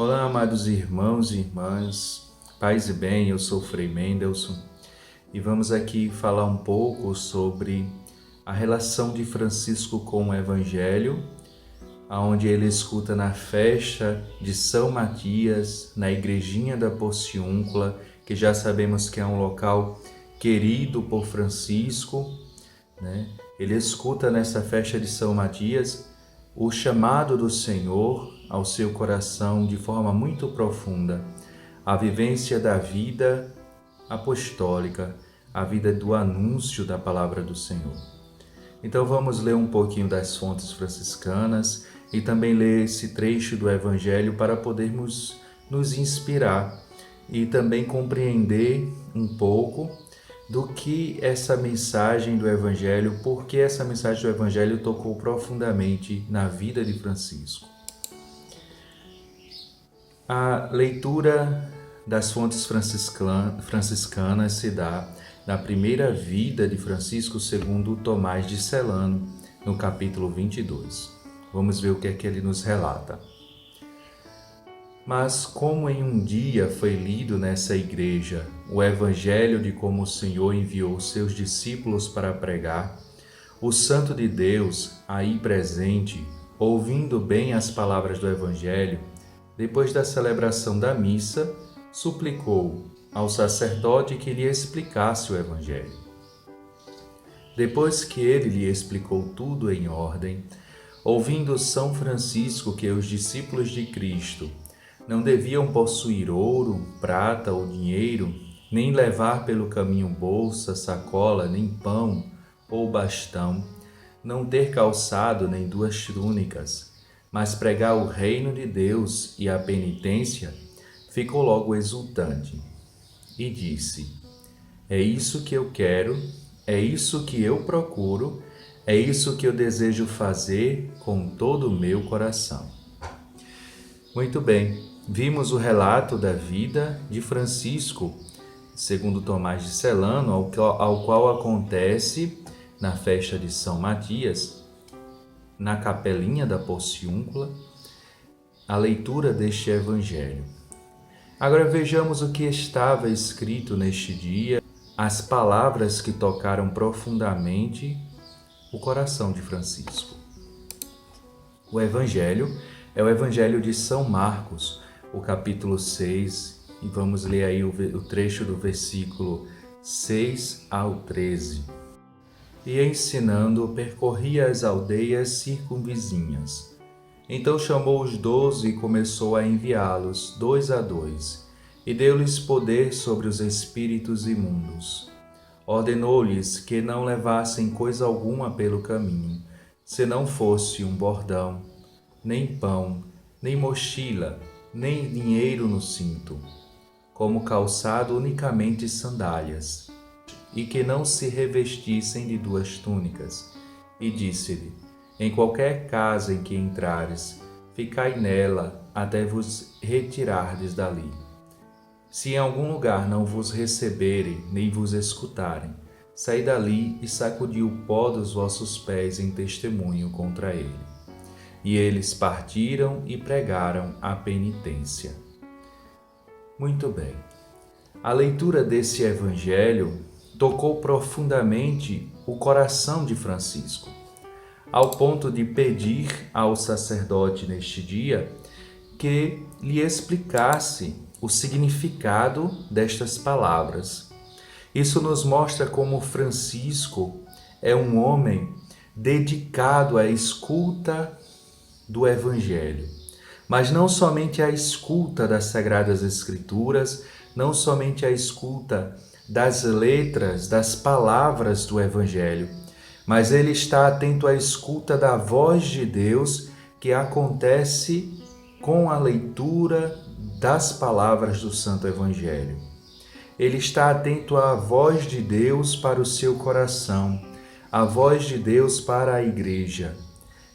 Olá, amados irmãos e irmãs, paz e bem, eu sou o Frei Mendelson e vamos aqui falar um pouco sobre a relação de Francisco com o Evangelho, onde ele escuta na festa de São Matias, na igrejinha da Porciúncula, que já sabemos que é um local querido por Francisco, né? Ele escuta nessa festa de São Matias o chamado do Senhor ao seu coração de forma muito profunda, a vivência da vida apostólica, a vida do anúncio da palavra do Senhor. Então vamos ler um pouquinho das fontes franciscanas e também ler esse trecho do Evangelho para podermos nos inspirar e também compreender um pouco do que essa mensagem do Evangelho, porque essa mensagem do Evangelho tocou profundamente na vida de Francisco. A leitura das fontes franciscanas se dá na primeira vida de Francisco segundo Tomás de Celano, no capítulo 22. Vamos ver o que é que ele nos relata. Mas como em um dia foi lido nessa igreja o Evangelho de como o Senhor enviou seus discípulos para pregar, o Santo de Deus, aí presente, ouvindo bem as palavras do Evangelho, depois da celebração da missa, suplicou ao sacerdote que lhe explicasse o Evangelho. Depois que ele lhe explicou tudo em ordem, ouvindo São Francisco que os discípulos de Cristo não deviam possuir ouro, prata ou dinheiro, nem levar pelo caminho bolsa, sacola, nem pão ou bastão, não ter calçado nem duas túnicas, mas pregar o reino de Deus e a penitência, ficou logo exultante e disse: é isso que eu quero, é isso que eu procuro, é isso que eu desejo fazer com todo o meu coração. Muito bem. Vimos o relato da vida de Francisco, segundo Tomás de Celano, ao qual acontece na festa de São Matias, na capelinha da Porciúncula, a leitura deste Evangelho. Agora vejamos o que estava escrito neste dia, as palavras que tocaram profundamente o coração de Francisco. O Evangelho é o Evangelho de São Marcos, o capítulo 6, e vamos ler aí o trecho do versículo 6 ao 13. E ensinando, percorria as aldeias circunvizinhas. Então chamou os 12 e começou a enviá-los, 2 a 2, e deu-lhes poder sobre os espíritos imundos. Ordenou-lhes que não levassem coisa alguma pelo caminho, se não fosse um bordão, nem pão, nem mochila, nem dinheiro no cinto, como calçado unicamente sandálias, e que não se revestissem de duas túnicas. E disse-lhe: em qualquer casa em que entrares, ficai nela até vos retirardes dali. Se em algum lugar não vos receberem, nem vos escutarem, saí dali e sacudi o pó dos vossos pés em testemunho contra ele. E eles partiram e pregaram a penitência. Muito bem. A leitura desse Evangelho tocou profundamente o coração de Francisco, ao ponto de pedir ao sacerdote neste dia que lhe explicasse o significado destas palavras. Isso nos mostra como Francisco é um homem dedicado à escuta do Evangelho, mas não somente à escuta das Sagradas Escrituras, não somente à escuta das letras, das palavras do Evangelho, mas ele está atento à escuta da voz de Deus que acontece com a leitura das palavras do Santo Evangelho. Ele está atento à voz de Deus para o seu coração, à voz de Deus para a igreja.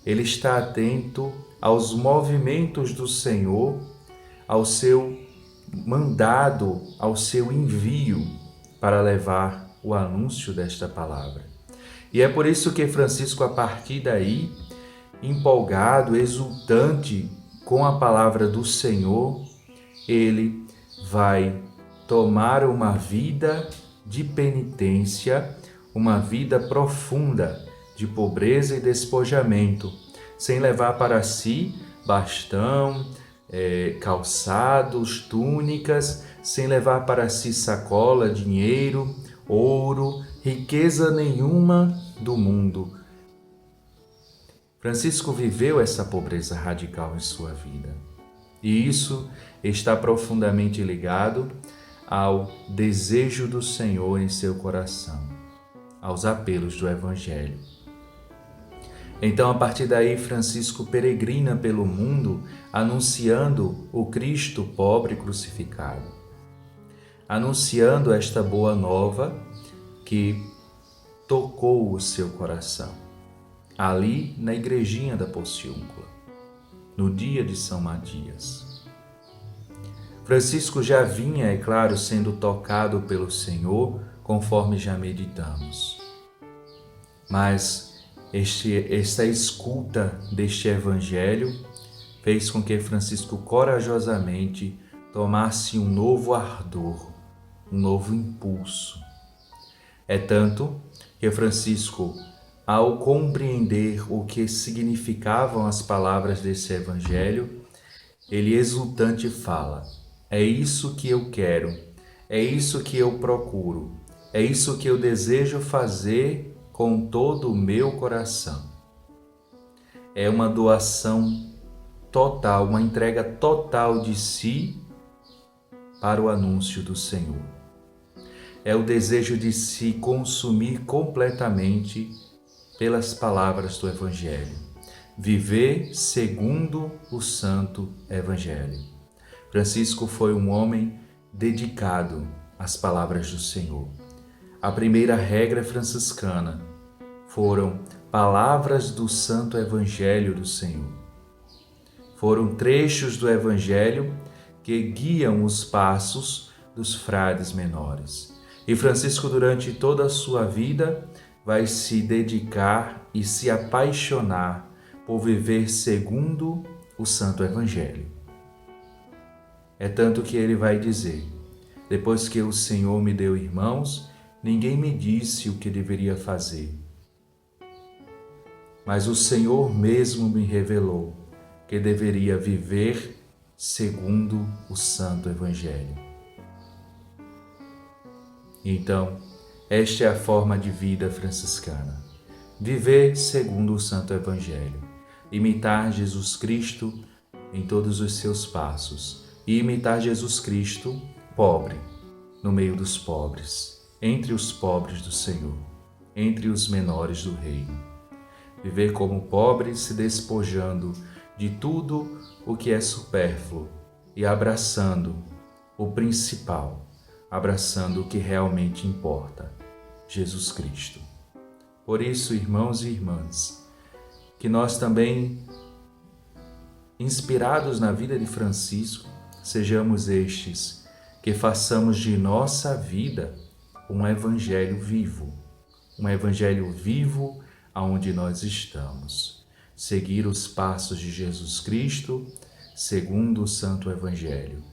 Ele está atento aos movimentos do Senhor, ao seu mandado, ao seu envio para levar o anúncio desta palavra. E é por isso que Francisco, a partir daí, empolgado, exultante, com a palavra do Senhor, ele vai tomar uma vida de penitência, uma vida profunda de pobreza e despojamento, sem levar para si bastão, calçados, túnicas, sem levar para si sacola, dinheiro, ouro, riqueza nenhuma do mundo. Francisco viveu essa pobreza radical em sua vida. E isso está profundamente ligado ao desejo do Senhor em seu coração, aos apelos do Evangelho. Então, a partir daí, Francisco peregrina pelo mundo anunciando o Cristo pobre crucificado, anunciando esta boa nova que tocou o seu coração, ali na igrejinha da Porciúncula, no dia de São Matias. Francisco já vinha, é claro, sendo tocado pelo Senhor, conforme já meditamos. Mas esta escuta deste Evangelho fez com que Francisco corajosamente tomasse um novo ardor, um novo impulso. É tanto que Francisco, ao compreender o que significavam as palavras desse Evangelho, ele exultante fala: é isso que eu quero, é isso que eu procuro, é isso que eu desejo fazer com todo o meu coração. É uma doação total, uma entrega total de si para o anúncio do Senhor. É o desejo de se consumir completamente pelas palavras do Evangelho. Viver segundo o Santo Evangelho. Francisco foi um homem dedicado às palavras do Senhor. A primeira regra franciscana foram palavras do Santo Evangelho do Senhor. Foram trechos do Evangelho que guiam os passos dos frades menores. E Francisco, durante toda a sua vida, vai se dedicar e se apaixonar por viver segundo o Santo Evangelho. É tanto que ele vai dizer: depois que o Senhor me deu irmãos, ninguém me disse o que deveria fazer. Mas o Senhor mesmo me revelou que deveria viver segundo o Santo Evangelho. Então, esta é a forma de vida franciscana. Viver segundo o Santo Evangelho. Imitar Jesus Cristo em todos os seus passos. E imitar Jesus Cristo pobre, no meio dos pobres, entre os pobres do Senhor, entre os menores do reino. Viver como pobre, se despojando de tudo o que é supérfluo e abraçando o principal, abraçando o que realmente importa, Jesus Cristo. Por isso, irmãos e irmãs, que nós também, inspirados na vida de Francisco, sejamos estes que façamos de nossa vida um evangelho vivo aonde nós estamos. Seguir os passos de Jesus Cristo segundo o Santo Evangelho.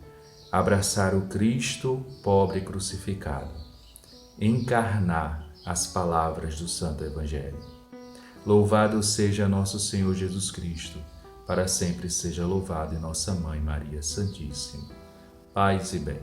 Abraçar o Cristo pobre crucificado. Encarnar as palavras do Santo Evangelho. Louvado seja nosso Senhor Jesus Cristo, para sempre seja louvado, e nossa Mãe Maria Santíssima. Paz e bem.